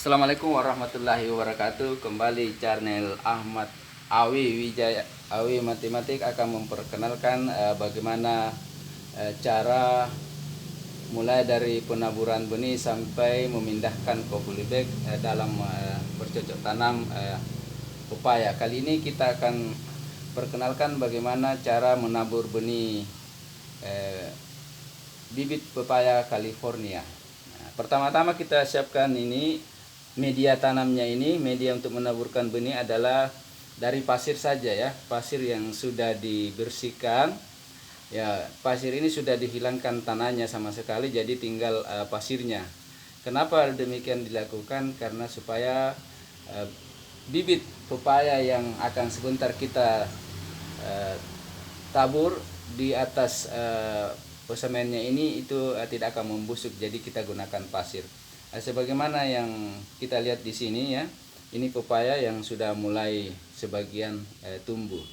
Assalamualaikum warahmatullahi wabarakatuh. Kembali channel Ahmad Awi Wijaya Awi Matematik akan memperkenalkan bagaimana cara mulai dari penaburan benih sampai memindahkan ke polybag dalam bercocok tanam pepaya. Kali ini kita akan perkenalkan bagaimana cara menabur benih bibit pepaya California. Nah, pertama-tama kita siapkan ini media tanamnya. Ini media untuk menaburkan benih adalah dari pasir saja ya, pasir yang sudah dibersihkan ya. Pasir ini sudah dihilangkan tanahnya sama sekali, jadi tinggal pasirnya. Kenapa demikian dilakukan? Karena supaya bibit pepaya yang akan sebentar kita tabur di atas semennya ini itu tidak akan membusuk, jadi kita gunakan pasir. Sebagaimana yang kita lihat di sini ya, ini pepaya yang sudah mulai sebagian tumbuh.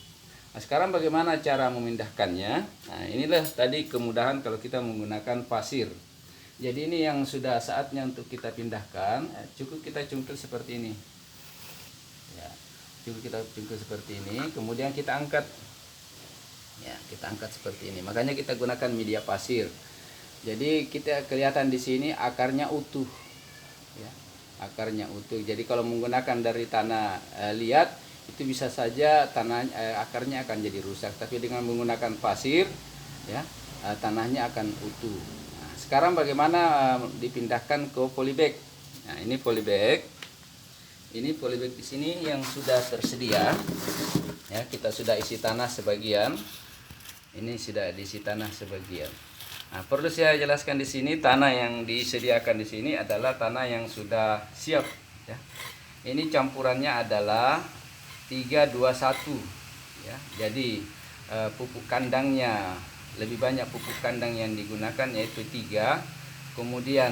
Nah, sekarang bagaimana cara memindahkannya? Nah, inilah tadi kemudahan kalau kita menggunakan pasir. Jadi ini yang sudah saatnya untuk kita pindahkan. Cukup kita cungkil seperti ini. Ya, cukup kita cungkil seperti ini. Kemudian kita angkat. Ya, kita angkat seperti ini. Makanya kita gunakan media pasir. Jadi kita kelihatan di sini akarnya utuh. Ya, akarnya utuh. Jadi kalau menggunakan dari tanah liat itu bisa saja akarnya akan jadi rusak. Tapi dengan menggunakan pasir, ya tanahnya akan utuh. Nah, sekarang bagaimana dipindahkan ke polybag? Nah, ini polybag. Ini polybag di sini yang sudah tersedia. Ya, kita sudah isi tanah sebagian. Ini sudah diisi tanah sebagian. Nah, perlu saya jelaskan di sini, tanah yang disediakan di sini adalah tanah yang sudah siap. Ya. Ini campurannya adalah 3-2-1. Ya. Jadi pupuk kandangnya lebih banyak, pupuk kandang yang digunakan yaitu 3. Kemudian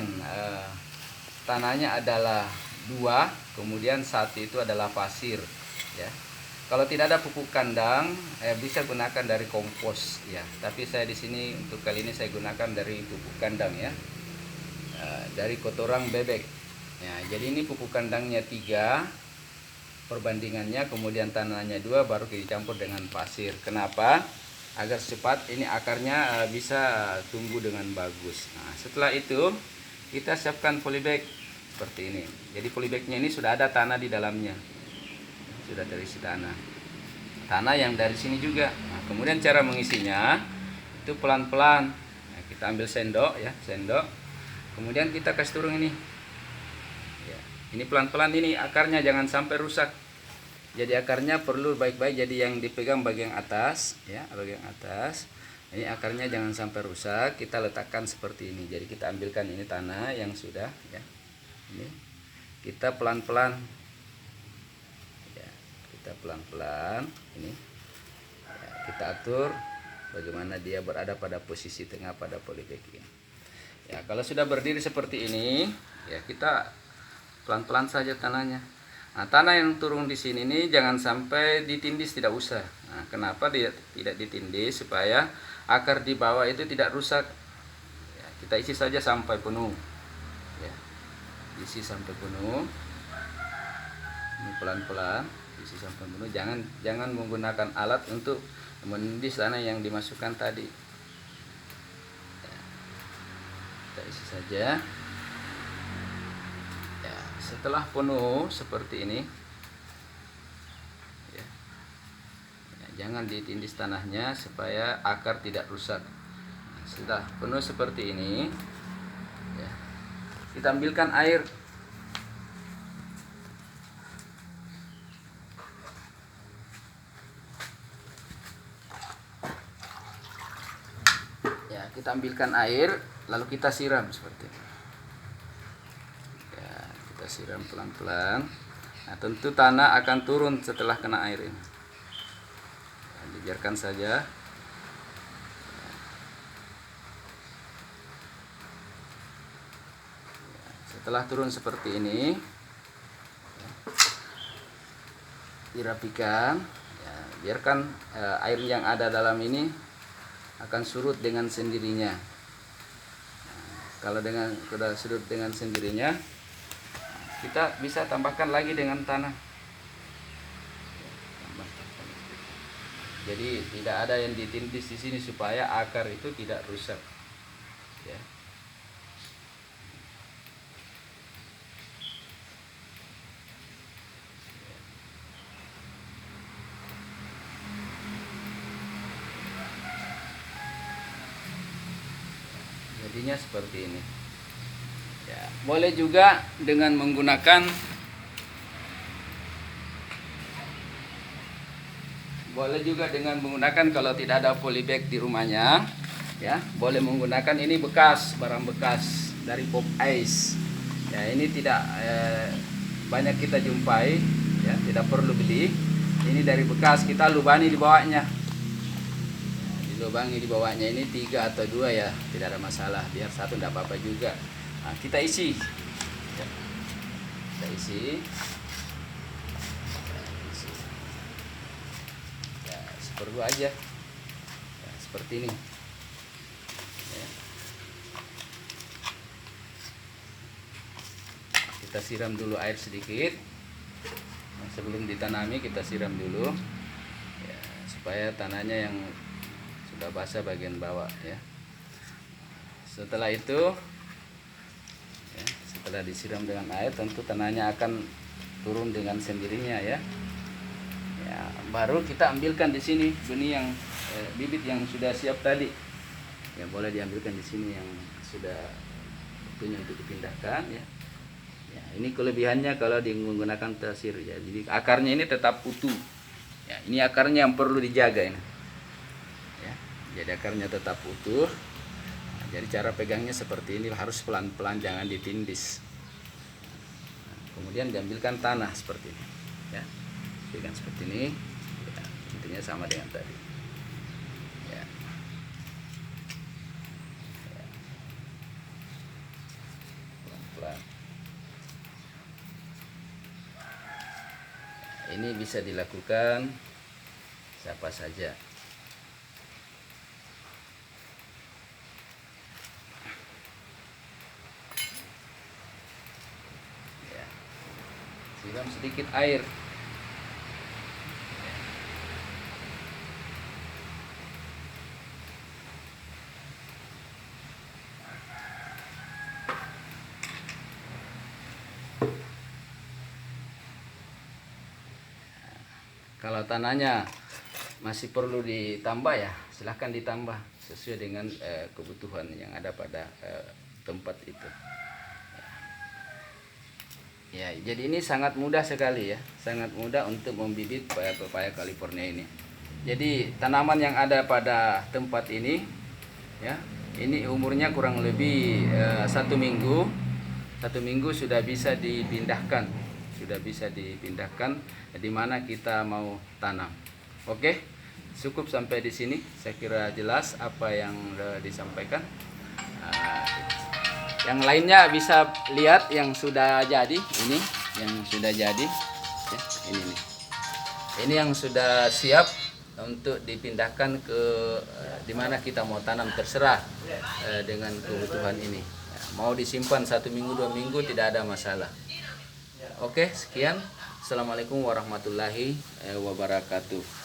tanahnya adalah 2. Kemudian 1 itu adalah pasir. Ya. Kalau tidak ada pupuk kandang, bisa gunakan dari kompos ya. Tapi saya di sini untuk kali ini saya gunakan dari pupuk kandang ya, dari kotoran bebek. Ya, jadi ini pupuk kandangnya 3 perbandingannya, kemudian tanahnya 2, baru dicampur dengan pasir. Kenapa? Agar cepat ini akarnya bisa tumbuh dengan bagus. Nah, setelah itu kita siapkan polybag seperti ini. Jadi polybagnya ini sudah ada tanah di dalamnya. Sudah terisi tanah yang dari sini juga. Nah, kemudian cara mengisinya itu pelan-pelan. Nah, kita ambil sendok ya, sendok. Kemudian kita kasih turun ini. Ya, ini pelan-pelan, ini akarnya jangan sampai rusak. Jadi akarnya perlu baik-baik. Jadi yang dipegang bagian atas ya, bagian atas. Ini akarnya jangan sampai rusak. Kita letakkan seperti ini. Jadi kita ambilkan ini tanah yang sudah ya. Ini kita pelan-pelan. Kita pelan-pelan ini ya, kita atur bagaimana dia berada pada posisi tengah pada polybag ini. Ya, kalau sudah berdiri seperti ini ya, kita pelan-pelan saja tanahnya. Nah, tanah yang turun di sini ini jangan sampai ditindis, tidak usah. Nah, kenapa dia tidak ditindis? Supaya akar di bawah itu tidak rusak ya, kita isi saja sampai penuh ya, isi sampai penuh. Ini pelan-pelan isi sampai penuh. Jangan menggunakan alat untuk menindis tanah yang dimasukkan tadi ya, kita isi saja ya. Setelah penuh seperti ini ya, ya, jangan ditindis tanahnya supaya akar tidak rusak. Nah, setelah penuh seperti ini ya, kita ambilkan air. Kita ambilkan air, lalu kita siram seperti ini. Ya, kita siram pelan-pelan. Nah, tentu tanah akan turun setelah kena air ini. Ya, dibiarkan saja. Ya, setelah turun seperti ini, ya, dirapikan. Ya, biarkan air yang ada dalam ini akan surut dengan sendirinya. Nah, kalau sudah surut dengan sendirinya, kita bisa tambahkan lagi dengan tanah. Jadi tidak ada yang ditindis di sini supaya akar itu tidak rusak, ya. Jadinya seperti ini. Ya, boleh juga dengan menggunakan kalau tidak ada polybag di rumahnya, ya, boleh menggunakan ini barang bekas dari pop ice. Ya, ini tidak banyak kita jumpai, ya, tidak perlu beli. Ini dari bekas, kita lubani di bawahnya. Dilubangi di bawahnya ini 3 atau 2 ya, tidak ada masalah. Biar 1 tidak apa-apa juga. Nah, kita isi. Ya. Kita isi. Perlu aja ya, seperti ini ya. Kita siram dulu air sedikit. Nah, sebelum ditanami kita siram dulu ya, supaya tanahnya yang sudah basah bagian bawah ya. Setelah itu ya, setelah disiram dengan air, tentu tanahnya akan turun dengan sendirinya ya. Ya, baru kita ambilkan di sini benih yang bibit yang sudah siap tadi. Ya, boleh diambilkan di sini yang sudah waktunya untuk dipindahkan ya. Ya, ini kelebihannya kalau menggunakan tasir ya. Jadi akarnya ini tetap utuh. Ya, ini akarnya yang perlu dijaga ini. Ya, jadi akarnya tetap utuh. Nah, jadi cara pegangnya seperti ini, harus pelan-pelan, jangan ditindis. Nah, kemudian diambilkan tanah seperti ini. Ya. Kan seperti ini ya, intinya sama dengan tadi ya. Pelan-pelan. Ini bisa dilakukan siapa saja ya. Siram sedikit air. Kalau tanahnya masih perlu ditambah ya, silahkan ditambah sesuai dengan kebutuhan yang ada pada tempat itu. Ya, jadi ini sangat mudah sekali ya, sangat mudah untuk membibit pepaya California ini. Jadi tanaman yang ada pada tempat ini, ya, ini umurnya kurang lebih 1 minggu. 1 minggu sudah bisa dipindahkan. Di mana kita mau tanam. Oke, cukup sampai di sini. Saya kira jelas apa yang disampaikan. Yang lainnya bisa lihat yang sudah jadi. Ini yang sudah jadi. Ya, ini nih. Ini yang sudah siap untuk dipindahkan ke dimana kita mau tanam, terserah dengan kebutuhan ini. Ya, mau disimpan 1 minggu 2 minggu tidak ada masalah. Oke, sekian. Assalamualaikum warahmatullahi wabarakatuh.